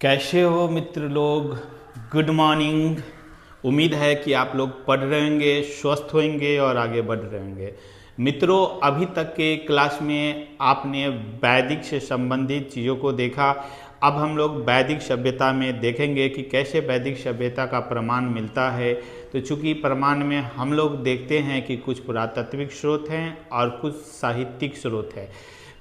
कैसे हो मित्र लोग। Good morning. उम्मीद है कि आप लोग पढ़ रहे होंगे, स्वस्थ होंगे और आगे बढ़ रहे होंगे। मित्रों, अभी तक के क्लास में आपने वैदिक से संबंधित चीज़ों को देखा। अब हम लोग वैदिक सभ्यता में देखेंगे कि कैसे वैदिक सभ्यता का प्रमाण मिलता है। तो चूंकि प्रमाण में हम लोग देखते हैं कि कुछ पुरातात्विक स्रोत हैं और कुछ साहित्यिक स्रोत हैं।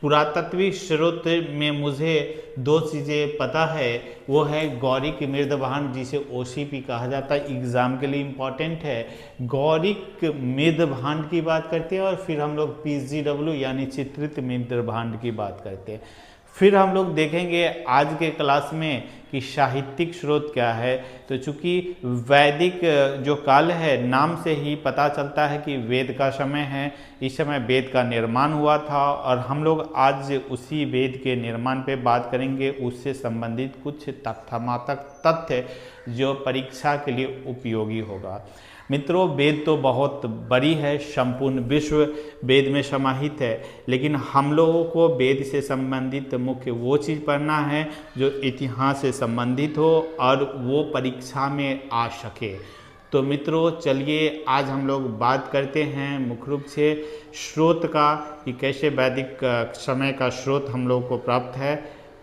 पुरातात्विक स्रोत में मुझे दो चीज़ें पता है, वो है गौरिक मृदभांड, जिसे ओसीपी कहा जाता है, एग्जाम के लिए इम्पॉर्टेंट है। गौरिक मृदभांड की बात करते हैं और फिर हम लोग पीजीडब्ल्यू यानी चित्रित मृदभांड की बात करते हैं। फिर हम लोग देखेंगे आज के क्लास में कि साहित्यिक स्रोत क्या है। तो चूंकि वैदिक जो काल है, नाम से ही पता चलता है कि वेद का समय है। इस समय वेद का निर्माण हुआ था और हम लोग आज उसी वेद के निर्माण पे बात करेंगे, उससे संबंधित कुछ तथ्यात्मक तथ्य जो परीक्षा के लिए उपयोगी होगा। मित्रों, वेद तो बहुत बड़ी है, संपूर्ण विश्व वेद में समाहित है, लेकिन हम लोगों को वेद से संबंधित मुख्य वो चीज़ पढ़ना है जो इतिहास से संबंधित हो और वो परीक्षा में आ सके। तो मित्रों चलिए आज हम लोग बात करते हैं मुख्य रूप से स्रोत का, कि कैसे वैदिक समय का स्रोत हम लोग को प्राप्त है।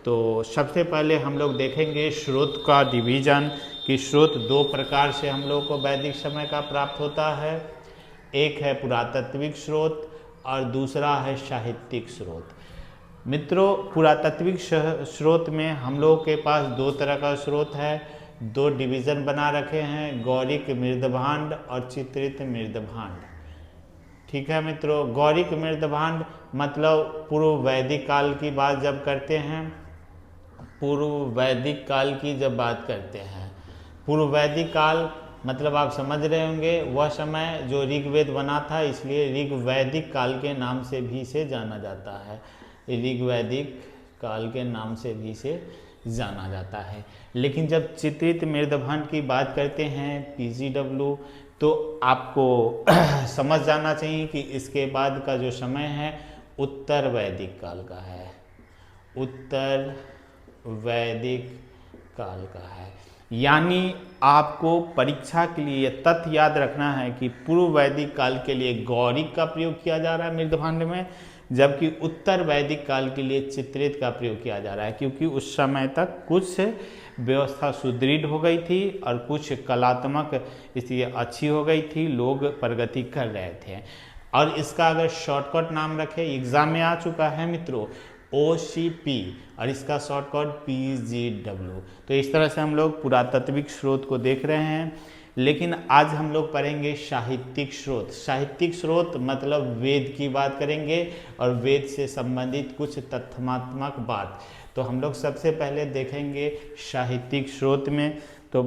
तो सबसे पहले हम लोग देखेंगे स्रोत का डिवीजन, कि स्रोत दो प्रकार से हम लोग को वैदिक समय का प्राप्त होता है। एक है पुरातात्विक स्रोत और दूसरा है साहित्यिक स्रोत। मित्रों, पुरातात्विक स्रोत में हम लोगों के पास दो तरह का स्रोत है, दो डिवीज़न बना रखे हैं, गौरिक मृदभांड और चित्रित मृदभांड। ठीक है मित्रों, गौरिक मृदभांड मतलब पूर्व वैदिक काल की बात जब करते हैं, पूर्व वैदिक काल की जब बात करते हैं, पूर्व वैदिक काल मतलब आप समझ रहे होंगे वह समय जो ऋग्वेद बना था, इसलिए ऋग्वैदिक काल के नाम से भी इसे जाना जाता है। ऋग्वैदिक काल के नाम से भी इसे जाना जाता है। लेकिन जब चित्रित मृदभांड की बात करते हैं पीजीडब्ल्यू, तो आपको समझ जाना चाहिए कि इसके बाद का जो समय है उत्तर वैदिक काल का है, उत्तर वैदिक काल का है। यानी आपको परीक्षा के लिए यह तथ्य याद रखना है कि पूर्व वैदिक काल के लिए गौरिक का प्रयोग किया जा रहा है मृदभांड में, जबकि उत्तर वैदिक काल के लिए चित्रित का प्रयोग किया जा रहा है, क्योंकि उस समय तक कुछ व्यवस्था सुदृढ़ हो गई थी और कुछ कलात्मक स्थिति अच्छी हो गई थी, लोग प्रगति कर रहे थे। और इसका अगर शॉर्टकट नाम रखें, एग्जाम में आ चुका है मित्रों, OCP, और इसका शॉर्टकट PGW। तो इस तरह से हम लोग पुरातात्विक स्रोत को देख रहे हैं। लेकिन आज हम लोग पढ़ेंगे साहित्यिक स्रोत। साहित्यिक स्रोत मतलब वेद की बात करेंगे और वेद से संबंधित कुछ तथ्यात्मक बात। तो हम लोग सबसे पहले देखेंगे साहित्यिक स्रोत में। तो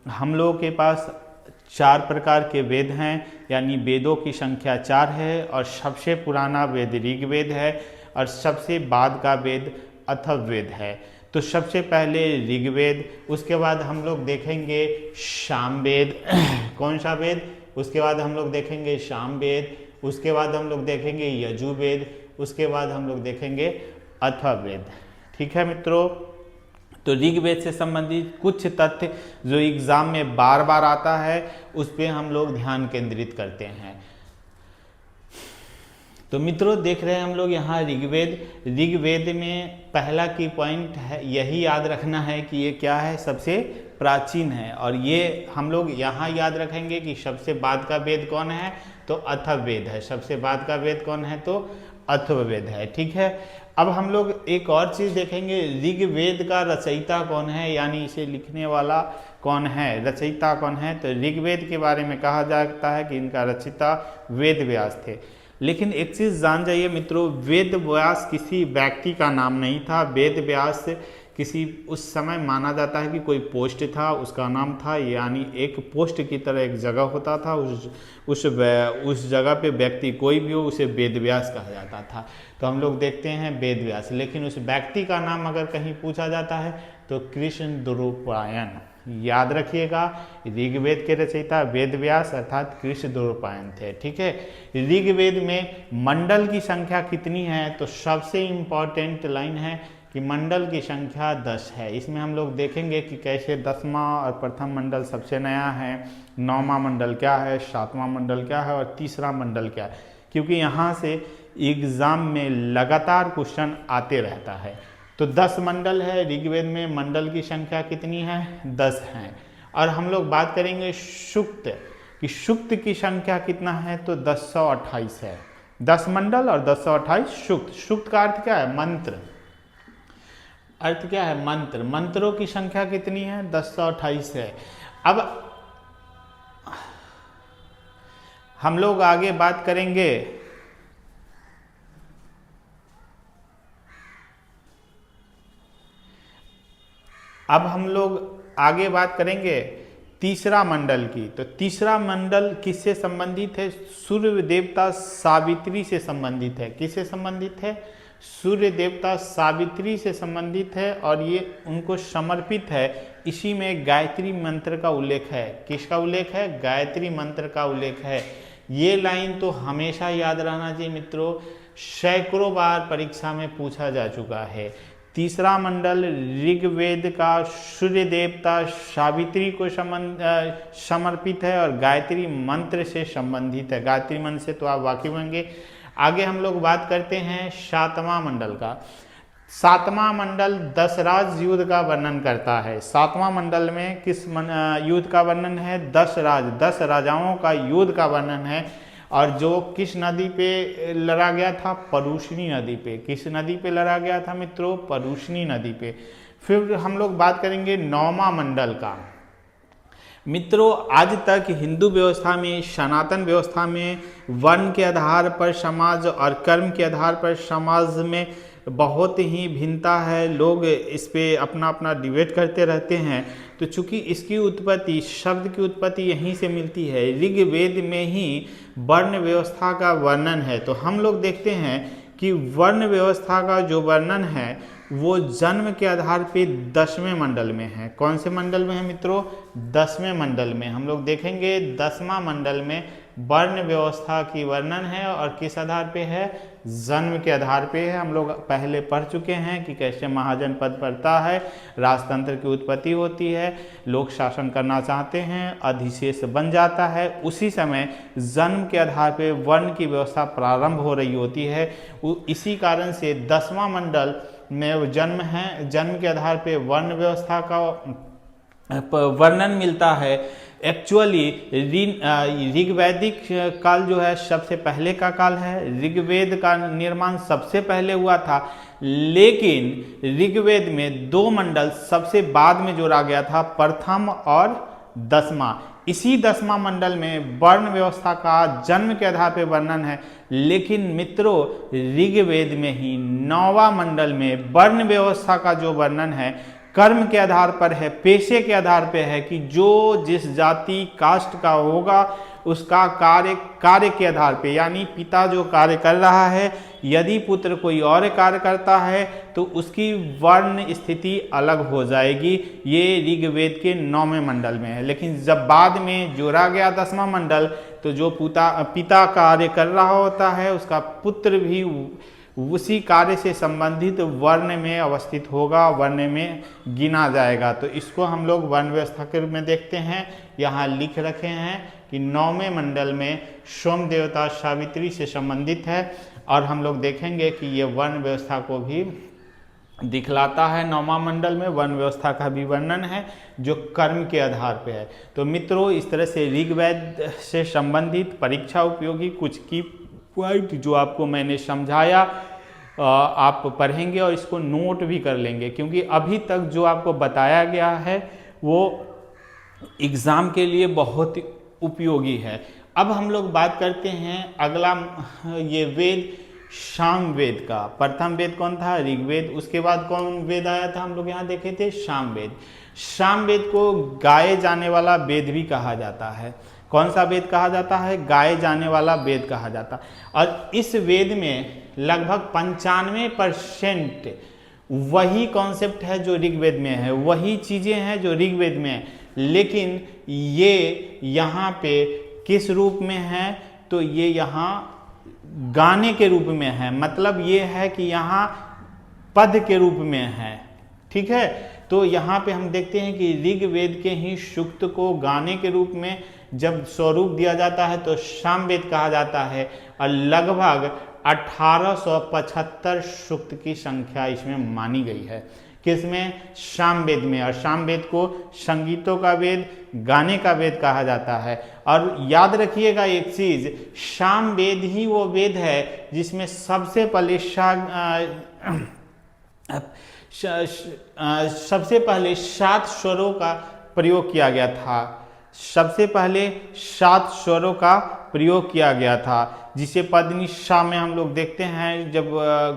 हम लोगों के पास 4 प्रकार के वेद हैं, यानी वेदों की संख्या 4 है, और सबसे पुराना वेद ऋग्वेद है और सबसे बाद का वेद अथर्ववेद है। तो सबसे पहले ऋग्वेद, उसके बाद हम लोग देखेंगे सामवेद कौन सा वेद, उसके बाद हम लोग देखेंगे सामवेद, उसके बाद हम लोग देखेंगे यजुर्वेद, उसके बाद हम लोग देखेंगे अथर्ववेद। ठीक है मित्रों, तो ऋग्वेद से संबंधित कुछ तथ्य जो एग्जाम में बार बार आता है उस पर हम लोग ध्यान केंद्रित करते हैं। तो मित्रों देख रहे हैं हम लोग यहाँ ऋग्वेद। ऋग्वेद में पहला की पॉइंट है, यही याद रखना है कि ये क्या है, सबसे प्राचीन है। और ये हम लोग यहाँ याद रखेंगे कि सबसे बाद का वेद कौन है, तो अथर्ववेद है। सबसे बाद का वेद कौन है, तो अथर्ववेद है। ठीक है, अब हम लोग एक और चीज़ देखेंगे, ऋग्वेद का रचयिता कौन है, यानी इसे लिखने वाला कौन है, रचयिता कौन है। तो ऋग्वेद के बारे में कहा जाता है कि इनका रचयिता वेद व्यास थे। लेकिन एक चीज़ जान जाइए मित्रों, वेद व्यास किसी व्यक्ति का नाम नहीं था। वेद व्यास किसी उस समय माना जाता है कि कोई पोस्ट था, उसका नाम था, यानी एक पोस्ट की तरह एक जगह होता था, उस जगह पे व्यक्ति कोई भी हो उसे वेद व्यास कहा जाता था। तो हम लोग देखते हैं वेद व्यास, लेकिन उस व्यक्ति का नाम अगर कहीं पूछा जाता है तो कृष्ण द्वैपायन। याद रखिएगा, ऋग्वेद के रचयिता वेद व्यास अर्थात कृष्ण द्वैपायन थे। ठीक है, ऋग्वेद में मंडल की संख्या कितनी है, तो सबसे इम्पॉर्टेंट लाइन है कि मंडल की संख्या 10 है। इसमें हम लोग देखेंगे कि कैसे 10वां और प्रथम मंडल सबसे नया है, 9वां मंडल क्या है, 7वां मंडल क्या है और तीसरा मंडल क्या है, क्योंकि यहाँ से एग्ज़ाम में लगातार क्वेश्चन आते रहता है। तो 10 मंडल है ऋग्वेद में, मंडल की संख्या कितनी है, 10 है। और हम लोग बात करेंगे सूक्त कि सूक्त की संख्या कितना है, तो 1028 है। 10 मंडल और 1028 सूक्त। सूक्त का अर्थ क्या है, मंत्र। अर्थ क्या है, मंत्र। मंत्रों की संख्या कितनी है, 1028 है। अब हम लोग आगे बात करेंगे तीसरा मंडल की। तो तीसरा मंडल किससे संबंधित है, सूर्य देवता सावित्री से संबंधित है। किससे संबंधित है, सूर्य देवता सावित्री से संबंधित है और ये उनको समर्पित है। इसी में गायत्री मंत्र का उल्लेख है। किसका उल्लेख है, गायत्री मंत्र का उल्लेख है। ये लाइन तो हमेशा याद रहना चाहिए मित्रों, सैकड़ों बार परीक्षा में पूछा जा चुका है। तीसरा मंडल ऋग्वेद का सूर्य देवता सावित्री को समर्पित है और गायत्री मंत्र से संबंधित है। गायत्री मंत्र से तो आप वाकिफ होंगे। आगे हम लोग बात करते हैं 7वां मंडल का। 7वां मंडल दशराज युद्ध का वर्णन करता है। 7वां मंडल में किस युद्ध का वर्णन है, 10 राजाओं का युद्ध का वर्णन है। और जो किस नदी पे लड़ा गया था, परुष्णी नदी पे। किस नदी पे लड़ा गया था मित्रों, परुष्णी नदी पे। फिर हम लोग बात करेंगे 9वां मंडल का। मित्रों आज तक हिंदू व्यवस्था में, सनातन व्यवस्था में वर्ण के आधार पर समाज और कर्म के आधार पर समाज में बहुत ही भिन्नता है। लोग इस पे अपना अपना डिबेट करते रहते हैं। तो चूंकि इसकी उत्पत्ति, शब्द की उत्पत्ति यहीं से मिलती है, ऋग्वेद में ही वर्ण व्यवस्था का वर्णन है। तो हम लोग देखते हैं कि वर्ण व्यवस्था का जो वर्णन है वो जन्म के आधार पे 10वें मंडल में है। कौन से मंडल में है मित्रों, 10वें मंडल में। हम लोग देखेंगे 10वां मंडल में वर्ण व्यवस्था की वर्णन है और किस आधार पे है, जन्म के आधार पे है। हम लोग पहले पढ़ चुके हैं कि कैसे महाजनपद पड़ता है, राजतंत्र की उत्पत्ति होती है, लोग शासन करना चाहते हैं, अधिशेष बन जाता है। उसी समय जन्म के आधार पे वर्ण की व्यवस्था प्रारंभ हो रही होती है। इसी कारण से 10वां मंडल में जन्म है, जन्म के आधार पे वर्ण व्यवस्था का वर्णन मिलता है। एक्चुअली ऋग्वैदिक काल जो है सबसे पहले का काल है। ऋग्वेद का निर्माण सबसे पहले हुआ था, लेकिन ऋग्वेद में 2 मंडल सबसे बाद में जोड़ा गया था, प्रथम और 10वां। इसी 10वां मंडल में वर्ण व्यवस्था का जन्म के आधार पर वर्णन है। लेकिन मित्रों ऋग्वेद में ही 9वां मंडल में वर्ण व्यवस्था का जो वर्णन है कर्म के आधार पर है, पेशे के आधार पर है कि जो जिस जाति कास्ट का होगा उसका कार्य के आधार पे, यानी पिता जो कार्य कर रहा है, यदि पुत्र कोई और कार्य करता है तो उसकी वर्ण स्थिति अलग हो जाएगी। ये ऋग्वेद के 9वें मंडल में है। लेकिन जब बाद में जोड़ा गया 10वां मंडल, तो जो पिता कार्य कर रहा होता है उसका पुत्र भी उसी कार्य से संबंधित वर्ण में अवस्थित होगा, वर्ण में गिना जाएगा। तो इसको हम लोग वर्ण व्यवस्था के रूप में देखते हैं। यहाँ लिख रखे हैं कि 9वें मंडल में सोम देवता सावित्री से संबंधित है और हम लोग देखेंगे कि ये वर्ण व्यवस्था को भी दिखलाता है। 9वां मंडल में वर्ण व्यवस्था का भी वर्णन है जो कर्म के आधार पे है। तो मित्रों इस तरह से ऋग्वेद से संबंधित परीक्षा उपयोगी कुछ की पॉइंट जो आपको मैंने समझाया आप पढ़ेंगे और इसको नोट भी कर लेंगे, क्योंकि अभी तक जो आपको बताया गया है वो एग्ज़ाम के लिए बहुत उपयोगी है। अब हम लोग बात करते हैं अगला ये वेद सामवेद का। प्रथम वेद कौन था, ऋग्वेद। उसके बाद कौन वेद आया था, हम लोग यहाँ देखे थे सामवेद। सामवेद को गाए जाने वाला वेद भी कहा जाता है। कौन सा वेद कहा जाता है, गाए जाने वाला वेद कहा जाता है। और इस वेद में लगभग 95% वही कॉन्सेप्ट है जो ऋग्वेद में है, वही चीज़ें हैं जो ऋग्वेद में है, लेकिन ये यहाँ पे किस रूप में है, तो ये यहाँ गाने के रूप में है। मतलब ये है कि यहाँ पद के रूप में है। ठीक है, तो यहाँ पे हम देखते हैं कि ऋग्वेद के ही सूक्त को गाने के रूप में जब स्वरूप दिया जाता है तो सामवेद कहा जाता है, और लगभग 1875 सूक्त की संख्या इसमें मानी गई है। किसमें? सामवेद में। और सामवेद को संगीतों का वेद, गाने का वेद कहा जाता है। और याद रखिएगा एक चीज, सामवेद ही वो वेद है जिसमें सबसे पहले सबसे पहले 7 स्वरों का प्रयोग किया गया था। सबसे पहले 7 स्वरों का प्रयोग किया गया था, जिसे पदनी सा में हम लोग देखते हैं। जब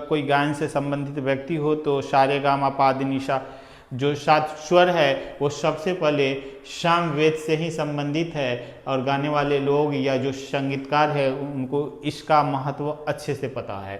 कोई गायन से संबंधित व्यक्ति हो तो सारे गा मा पा दी नि सा जो 7 स्वर है वो सबसे पहले सामवेद से ही संबंधित है। और गाने वाले लोग या जो संगीतकार है उनको इसका महत्व अच्छे से पता है।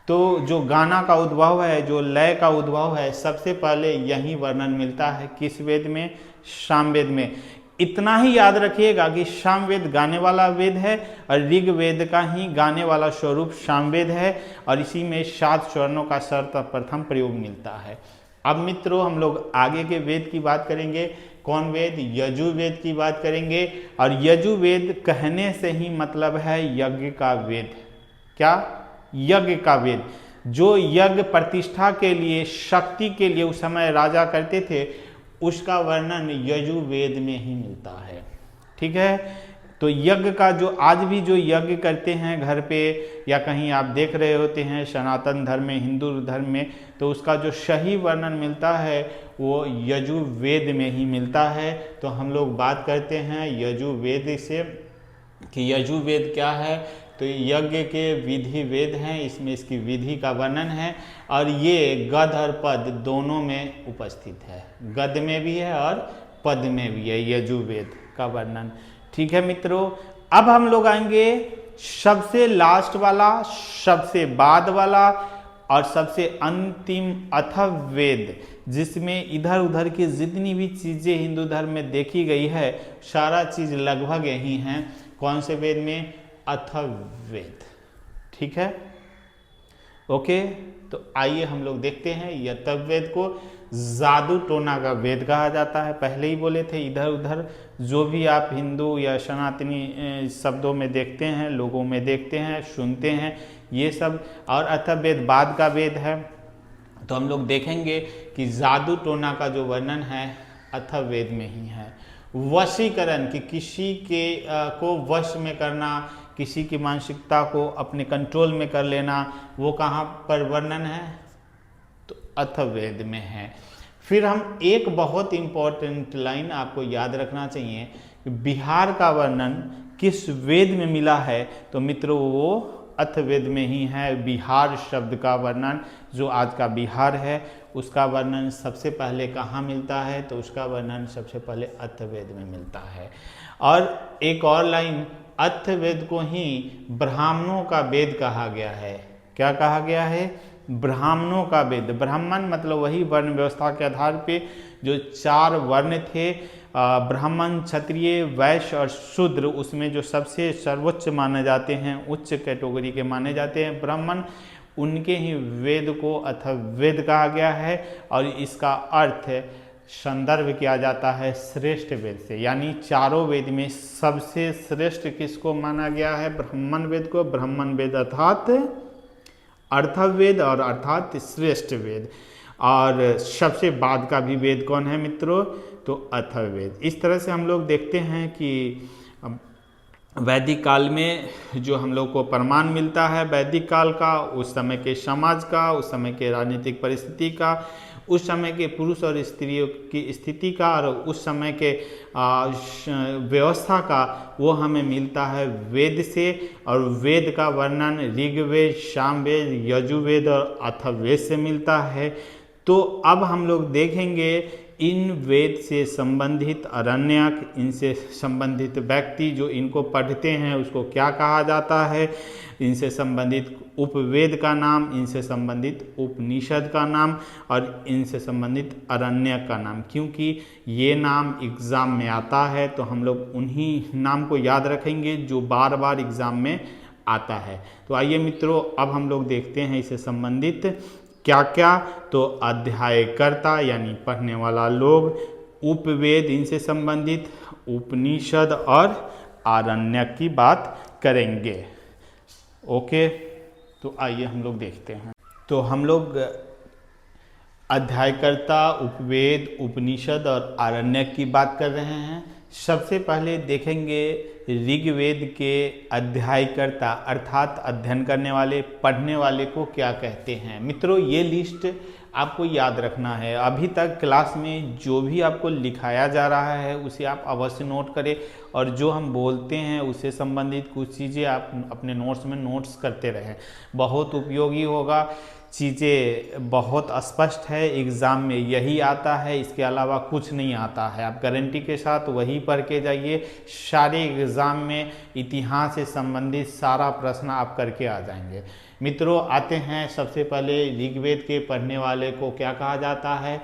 तो जो गाना का उद्भव है, जो लय का उद्भव है, सबसे पहले यही वर्णन मिलता है किस वेद में? सामवेद में। इतना ही याद रखिएगा कि सामवेद गाने वाला वेद है और ऋग्वेद का ही गाने वाला स्वरूप सामवेद है, और इसी में 7 स्वर्णों का सर्वप्रथम प्रयोग मिलता है। अब मित्रों हम लोग आगे के वेद की बात करेंगे। कौन वेद? यजुर्वेद की बात करेंगे। और यजुर्वेद कहने से ही मतलब है यज्ञ का वेद। क्या? यज्ञ का वेद। जो यज्ञ प्रतिष्ठा के लिए, शक्ति के लिए उस समय राजा करते थे, उसका वर्णन यजुर्वेद में ही मिलता है। ठीक है, तो यज्ञ का जो आज भी जो यज्ञ करते हैं घर पे या कहीं आप देख रहे होते हैं सनातन धर्म में, हिंदू धर्म में, तो उसका जो सही वर्णन मिलता है वो यजुर्वेद में ही मिलता है। तो हम लोग बात करते हैं यजुर्वेद से कि यजुर्वेद क्या है। तो यज्ञ के विधि वेद हैं, इसमें इसकी विधि का वर्णन है, और ये गद और पद दोनों में उपस्थित है। गद में भी है और पद में भी है यजुर्वेद का वर्णन। ठीक है मित्रों, अब हम लोग आएंगे सबसे लास्ट वाला, सबसे बाद वाला और सबसे अंतिम अथर्ववेद, जिसमें इधर उधर की जितनी भी चीज़ें हिंदू धर्म में देखी गई है सारा चीज़ लगभग यही है। कौन से वेद में? अथर्ववेद। ठीक है, ओके। तो आइए हम लोग देखते हैं। अथर्ववेद को जादू टोना का वेद कहा जाता है। पहले ही बोले थे, इधर उधर जो भी आप हिंदू या सनातनी शब्दों में देखते हैं, लोगों में देखते हैं, सुनते हैं, ये सब। और अथर्ववेद बाद का वेद है। तो हम लोग देखेंगे कि जादू टोना का जो वर्णन है अथर्ववेद में ही है। वशीकरण, कि किसी के को वश में करना, किसी की मानसिकता को अपने कंट्रोल में कर लेना, वो कहाँ पर वर्णन है? तो अथर्ववेद में है। फिर हम एक बहुत इंपॉर्टेंट लाइन आपको याद रखना चाहिए कि बिहार का वर्णन किस वेद में मिला है? तो मित्रों वो अथर्ववेद में ही है। बिहार शब्द का वर्णन, जो आज का बिहार है, उसका वर्णन सबसे पहले कहाँ मिलता है? तो उसका वर्णन सबसे पहले अथर्ववेद में मिलता है। और एक और लाइन, अथर्ववेद को ही ब्राह्मणों का वेद कहा गया है। क्या कहा गया है? ब्राह्मणों का वेद। ब्राह्मण मतलब वही वर्ण व्यवस्था के आधार पे जो 4 वर्ण थे, ब्राह्मण, क्षत्रिय, वैश्य और शूद्र, उसमें जो सबसे सर्वोच्च माने जाते हैं, उच्च कैटेगरी के माने जाते हैं ब्राह्मण, उनके ही वेद को अथर्ववेद कहा गया है। और इसका अर्थ संदर्भ किया जाता है श्रेष्ठ वेद से, यानी चारों वेद में सबसे श्रेष्ठ किसको माना गया है? ब्राह्मण वेद को। ब्राह्मण वेद अर्थात अथर्ववेद, और अर्थात श्रेष्ठ वेद। और सबसे बाद का भी वेद कौन है मित्रों? तो अथर्ववेद। इस तरह से हम लोग देखते हैं कि वैदिक काल में जो हम लोग को प्रमाण मिलता है वैदिक काल का, उस समय के समाज का, उस समय के राजनीतिक परिस्थिति का, उस समय के पुरुष और स्त्रियों की स्थिति का, और उस समय के व्यवस्था का, वो हमें मिलता है वेद से। और वेद का वर्णन ऋग्वेद, सामवेद, यजुर्वेद और अथर्ववेद से मिलता है। तो अब हम लोग देखेंगे इन वेद से संबंधित अरण्यक, इनसे संबंधित व्यक्ति जो इनको पढ़ते हैं उसको क्या कहा जाता है, इनसे संबंधित उपवेद का नाम, इनसे संबंधित उपनिषद का नाम और इनसे संबंधित अरण्यक का नाम। क्योंकि ये नाम एग्ज़ाम में आता है तो हम लोग उन्हीं नाम को याद रखेंगे जो बार बार एग्ज़ाम में आता है। तो आइए मित्रों, अब हम लोग देखते हैं इससे संबंधित क्या क्या, तो अध्यायकर्ता यानी पढ़ने वाला लोग, उपवेद इनसे संबंधित, उपनिषद और आरण्यक की बात करेंगे। ओके, तो आइए हम लोग देखते हैं। तो हम लोग अध्यायकर्ता, उपवेद, उपनिषद और आरण्यक की बात कर रहे हैं। सबसे पहले देखेंगे ऋग्वेद के अध्यायकर्ता अर्थात अध्ययन करने वाले, पढ़ने वाले को क्या कहते हैं। मित्रों, ये लिस्ट आपको याद रखना है। अभी तक क्लास में जो भी आपको लिखाया जा रहा है उसे आप अवश्य नोट करें, और जो हम बोलते हैं उससे संबंधित कुछ चीज़ें आप अपने नोट्स में नोट्स करते रहें, बहुत उपयोगी होगा। चीज़ें बहुत स्पष्ट है, एग्ज़ाम में यही आता है, इसके अलावा कुछ नहीं आता है। आप गारंटी के साथ वही पढ़ के जाइए, सारे एग्ज़ाम में इतिहास से संबंधित सारा प्रश्न आप करके आ जाएंगे। मित्रों, आते हैं सबसे पहले ऋग्वेद के पढ़ने वाले को क्या कहा जाता है,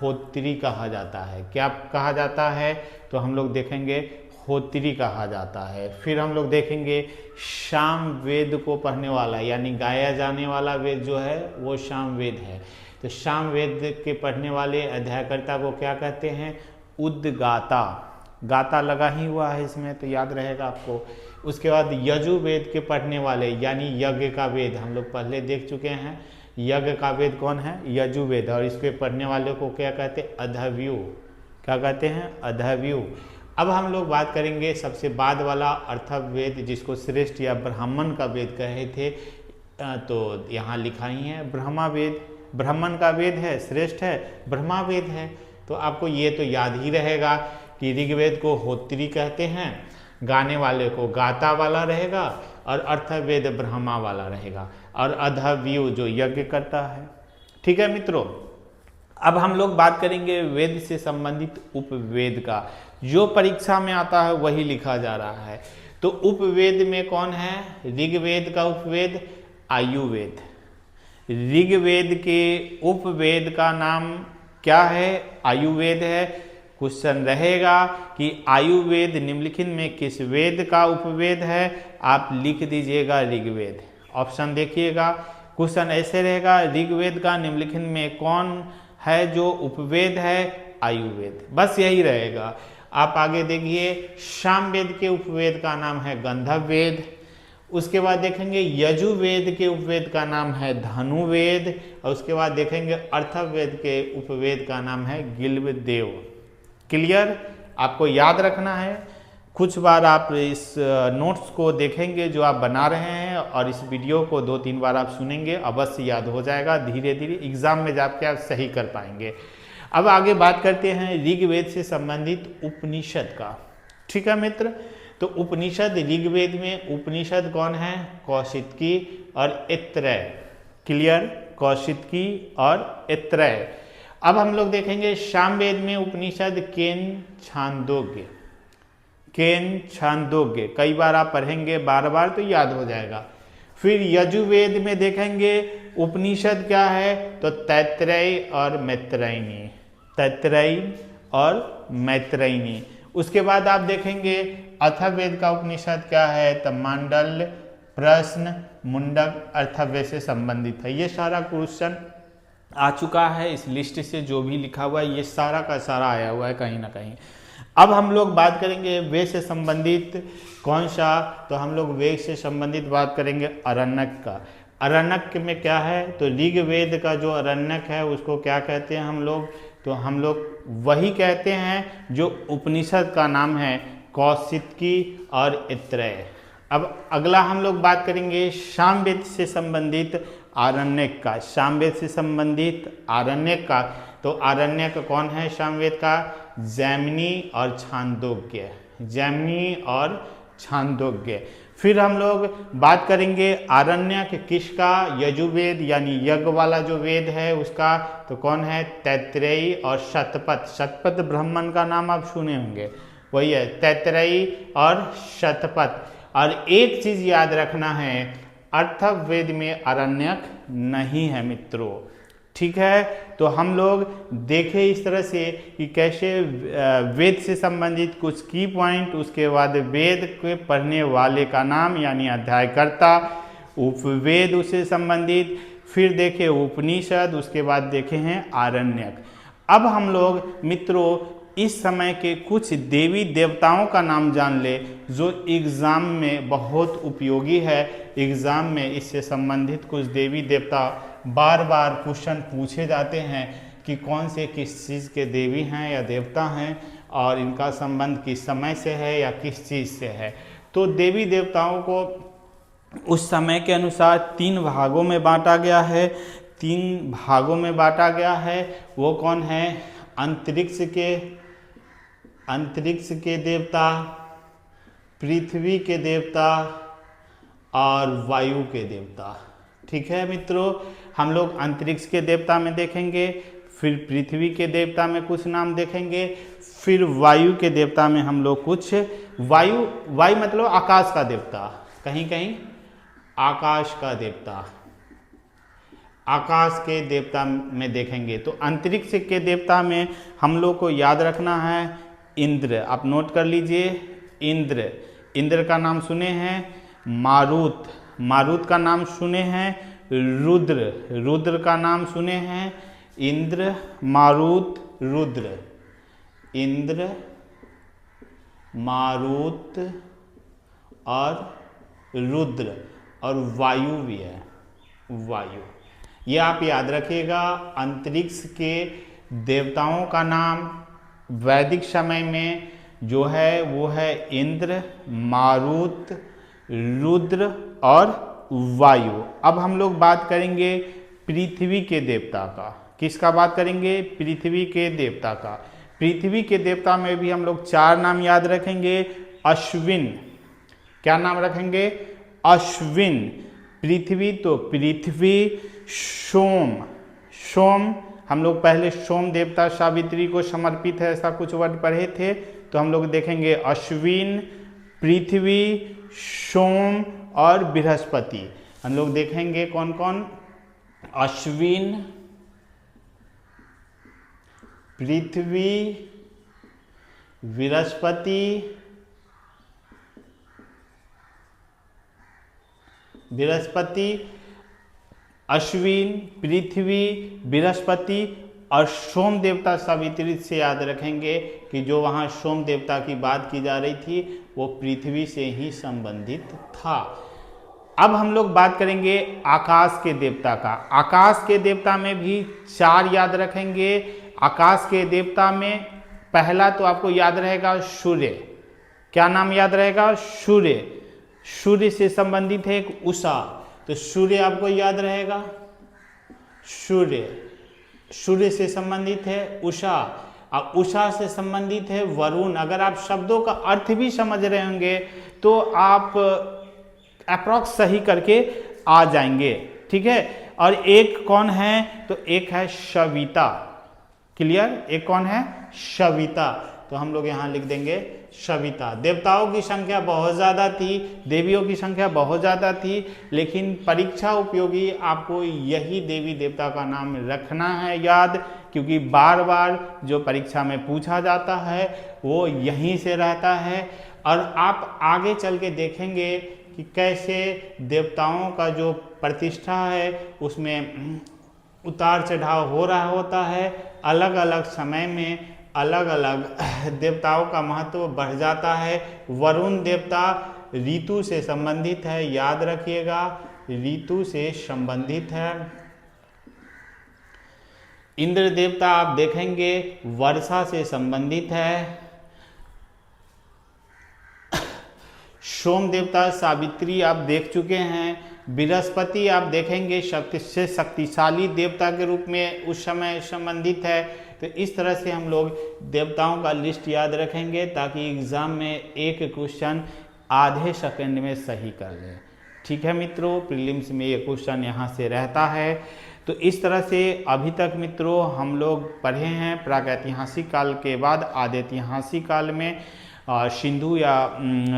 होत्री कहा जाता है। क्या कहा जाता है, तो हम लोग देखेंगे होत्री कहा जाता है। फिर हम लोग देखेंगे साम वेद को पढ़ने वाला यानी गाया जाने वाला वेद जो है वो साम वेद है। तो साम वेद के पढ़ने वाले अध्यायकर्ता को क्या कहते हैं, उद्गाता। गाता लगा ही हुआ है इसमें, तो याद रहेगा आपको। उसके बाद यजुर्वेद के पढ़ने वाले यानी यज्ञ का वेद, हम लोग पहले देख चुके हैं। यज्ञ का वेद कौन है, यजुर्वेद, और इसके पढ़ने वाले को क्या कहते हैं, अध्वर्यु। क्या कहते हैं, अध्वर्यु। अब हम लोग बात करेंगे सबसे बाद वाला अर्थवेद, जिसको श्रेष्ठ या ब्राह्मण का वेद कहे थे। तो यहाँ लिखा ही है ब्रह्मा वेद। ब्राह्मण का वेद है, श्रेष्ठ है, ब्रह्मा वेद है। तो आपको ये तो याद ही रहेगा कि ऋग्वेद को होत्री कहते हैं, गाने वाले को गाता वाला रहेगा, और अर्थवेद ब्रह्मा वाला रहेगा, और अध्वर्यु जो यज्ञ करता है। ठीक है मित्रों, अब हम लोग बात करेंगे वेद से संबंधित उपवेद का। जो परीक्षा में आता है वही लिखा जा रहा है। तो उपवेद में कौन है, ऋग्वेद का उपवेद आयुर्वेद। ऋग्वेद के उपवेद का नाम क्या है, आयुर्वेद है। क्वेश्चन रहेगा कि आयुर्वेद निम्नलिखित में किस वेद का उपवेद है, आप लिख दीजिएगा ऋग्वेद। ऑप्शन देखिएगा, क्वेश्चन ऐसे रहेगा, ऋग्वेद का निम्नलिखित में कौन है जो उपवेद है, आयुर्वेद, बस यही रहेगा। आप आगे देखिए, सामवेद के उपवेद का नाम है गंधर्व वेद। उसके बाद देखेंगे यजुर्वेद के उपवेद का नाम है धनुवेद, और उसके बाद देखेंगे अर्थवेद के उपवेद का नाम है गिल्वदेव। क्लियर, आपको याद रखना है। कुछ बार आप इस नोट्स को देखेंगे जो आप बना रहे हैं, और इस वीडियो को 2-3 बार आप सुनेंगे, अवश्य याद हो जाएगा। धीरे धीरे एग्जाम में जाके आप सही कर पाएंगे। अब आगे बात करते हैं ऋग्वेद से संबंधित उपनिषद का। ठीक है मित्र, तो उपनिषद ऋग्वेद में उपनिषद कौन है, कौशितकी और ऐत्रेय। क्लियर, कौशितकी और ऐत्रेय। अब हम लोग देखेंगे सामवेद में उपनिषद केन छांदोग्य। केन छांदोग्य कई बार आप पढ़ेंगे, बार बार तो याद हो जाएगा। फिर यजुर्वेद में देखेंगे उपनिषद क्या है, तो तैत्तिरीय और मैत्रेयी। तैत्तिरीय और मैत्रेयी। उसके बाद आप देखेंगे अथर्ववेद का उपनिषद क्या है, तो मांडल्य, प्रश्न, मुंडक अथर्ववेद से संबंधित है। ये सारा क्वेश्चन आ चुका है इस लिस्ट से, जो भी लिखा हुआ है ये सारा का सारा आया हुआ है कहीं ना कहीं। अब हम लोग बात करेंगे वेद से संबंधित कौन सा, तो हम लोग वेद से संबंधित बात करेंगे आरण्यक का। आरण्यक में क्या है, तो ऋग्वेद का जो आरण्यक है उसको क्या कहते हैं हम लोग, तो हम लोग वही कहते हैं जो उपनिषद का नाम है कौशितकी और ऐत्रेय। अब अगला हम लोग बात करेंगे सामवेद से संबंधित आरण्यक का। सामवेद से संबंधित आरण्यक का, तो आरण्यक कौन है सामवेद का, जैमिनी और छांदोग्य। जैमिनी और छांदोग्य। फिर हम लोग बात करेंगे आरण्यक किसका, यजुर्वेद यानी यज्ञ वाला जो वेद है उसका, तो कौन है, तैत्तिरीय और शतपथ। शतपथ ब्राह्मण का नाम आप सुने होंगे, वही है तैत्तिरीय और शतपथ। और एक चीज याद रखना है, अथर्ववेद में आरण्यक नहीं है मित्रों। ठीक है, तो हम लोग देखें इस तरह से कि कैसे वेद से संबंधित कुछ की पॉइंट, उसके बाद वेद के पढ़ने वाले का नाम यानी अध्यायकर्ता, उपवेद उससे संबंधित, फिर देखे उपनिषद, उसके बाद देखे हैं आरण्यक। अब हम लोग मित्रों इस समय के कुछ देवी देवताओं का नाम जान ले जो एग्ज़ाम में बहुत उपयोगी है। एग्ज़ाम में इससे संबंधित कुछ देवी देवता बार बार क्वेश्चन पूछे जाते हैं कि कौन से किस चीज़ के देवी हैं या देवता हैं और इनका संबंध किस समय से है या किस चीज़ से है। तो देवी देवताओं को उस समय के अनुसार 3 भागों में बांटा गया है। 3 भागों में बांटा गया है। वो कौन है? अंतरिक्ष के देवता, पृथ्वी के देवता और वायु के देवता। ठीक है मित्रों, हम लोग अंतरिक्ष के देवता में देखेंगे, फिर पृथ्वी के देवता में कुछ नाम देखेंगे, फिर वायु के देवता में हम लोग कुछ वायु मतलब आकाश का देवता, कहीं कहीं आकाश का देवता, आकाश के देवता में देखेंगे। तो अंतरिक्ष के देवता में हम लोग को याद रखना है इंद्र। आप नोट कर लीजिए, इंद्र का नाम सुने हैं। मारुत का नाम सुने हैं। रुद्र का नाम सुने हैं। इंद्र, मारुत, रुद्र। इंद्र, मारुत और रुद्र, और वायु भी है, वायु। ये आप याद रखिएगा। अंतरिक्ष के देवताओं का नाम वैदिक समय में जो है वो है इंद्र, मारुत, रुद्र और वायु। अब हम लोग बात करेंगे पृथ्वी के देवता का। किसका बात करेंगे? पृथ्वी के देवता का। पृथ्वी के देवता में भी हम लोग 4 नाम याद रखेंगे। अश्विन, क्या नाम रखेंगे? अश्विन। पृथ्वी तो पृथ्वी, सोम, हम लोग पहले सोम देवता सावित्री को समर्पित है ऐसा कुछ वर्ड पढ़े थे, तो हम लोग देखेंगे अश्विन, पृथ्वी, सोम और बृहस्पति। हम लोग देखेंगे कौन कौन? अश्विन, पृथ्वी, बृहस्पति, अश्विन, पृथ्वी, बृहस्पति और सोम देवता सावित्री से याद रखेंगे कि जो वहाँ सोम देवता की बात की जा रही थी वो पृथ्वी से ही संबंधित था। अब हम लोग बात करेंगे आकाश के देवता का। आकाश के देवता में भी 4 याद रखेंगे। आकाश के देवता में पहला तो आपको याद रहेगा सूर्य। क्या नाम याद रहेगा? सूर्य। सूर्य से संबंधित है एक उषा, तो सूर्य आपको याद रहेगा। सूर्य से संबंधित है उषा, और उषा से संबंधित है वरुण। अगर आप शब्दों का अर्थ भी समझ रहे होंगे तो आप अप्रॉक्स सही करके आ जाएंगे। ठीक है। और एक कौन है? तो एक है सविता। क्लियर? एक कौन है? सविता। तो हम लोग यहाँ लिख देंगे सविता। देवताओं की संख्या बहुत ज़्यादा थी, देवियों की संख्या बहुत ज़्यादा थी, लेकिन परीक्षा उपयोगी आपको यही देवी देवता का नाम रखना है याद, क्योंकि बार बार जो परीक्षा में पूछा जाता है वो यहीं से रहता है। और आप आगे चल के देखेंगे कि कैसे देवताओं का जो प्रतिष्ठा है उसमें उतार चढ़ाव हो रहा होता है। अलग अलग समय में अलग अलग देवताओं का महत्व बढ़ जाता है। वरुण देवता ऋतु से संबंधित है, याद रखिएगा, ऋतु से संबंधित है। इंद्र देवता आप देखेंगे वर्षा से संबंधित है। सोम देवता सावित्री आप देख चुके हैं। बृहस्पति आप देखेंगे सबसे शक्तिशाली देवता के रूप में उस समय संबंधित है। तो इस तरह से हम लोग देवताओं का लिस्ट याद रखेंगे ताकि एग्ज़ाम में एक क्वेश्चन आधे सेकंड में सही कर लें। ठीक है मित्रों, प्रीलिम्स में ये क्वेश्चन यहाँ से रहता है। तो इस तरह से अभी तक मित्रों हम लोग पढ़े हैं प्रागैतिहासिक काल के बाद आदिऐतिहासिक काल में सिंधु या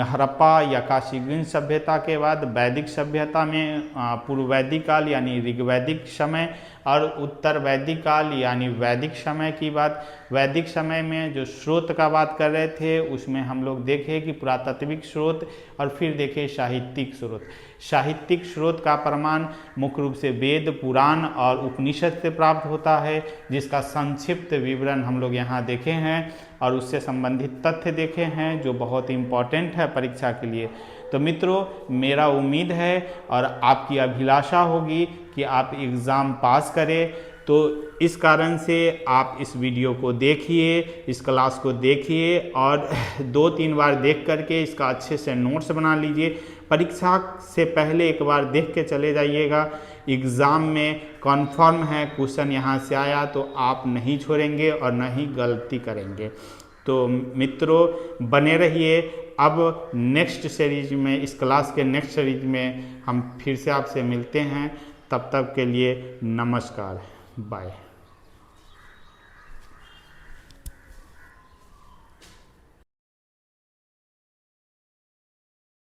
हड़प्पा या काशीगंज सभ्यता के बाद वैदिक सभ्यता में पूर्व वैदिक काल यानी ऋग्वैदिक समय और उत्तर वैदिक काल यानी वैदिक समय की बात, वैदिक समय में जो स्रोत का बात कर रहे थे उसमें हम लोग देखे कि पुरातात्विक स्रोत और फिर देखे साहित्यिक स्रोत। साहित्यिक स्रोत का प्रमाण मुख्य रूप से वेद, पुराण और उपनिषद से प्राप्त होता है, जिसका संक्षिप्त विवरण हम लोग यहाँ देखे हैं और उससे संबंधित तथ्य देखे हैं जो बहुत इम्पॉर्टेंट है परीक्षा के लिए। तो मित्रों, मेरा उम्मीद है और आपकी अभिलाषा होगी कि आप एग्ज़ाम पास करें, तो इस कारण से आप इस वीडियो को देखिए, इस क्लास को देखिए और 2-3 बार देख करके इसका अच्छे से नोट्स बना लीजिए। परीक्षा से पहले एक बार देख के चले जाइएगा, एग्ज़ाम में कन्फर्म है क्वेश्चन यहाँ से आया तो आप नहीं छोड़ेंगे और न ही गलती करेंगे। तो मित्रों बने रहिए। अब नेक्स्ट सीरीज में, इस क्लास के नेक्स्ट सीरीज में हम फिर से आपसे मिलते हैं। तब तक के लिए नमस्कार, बाय।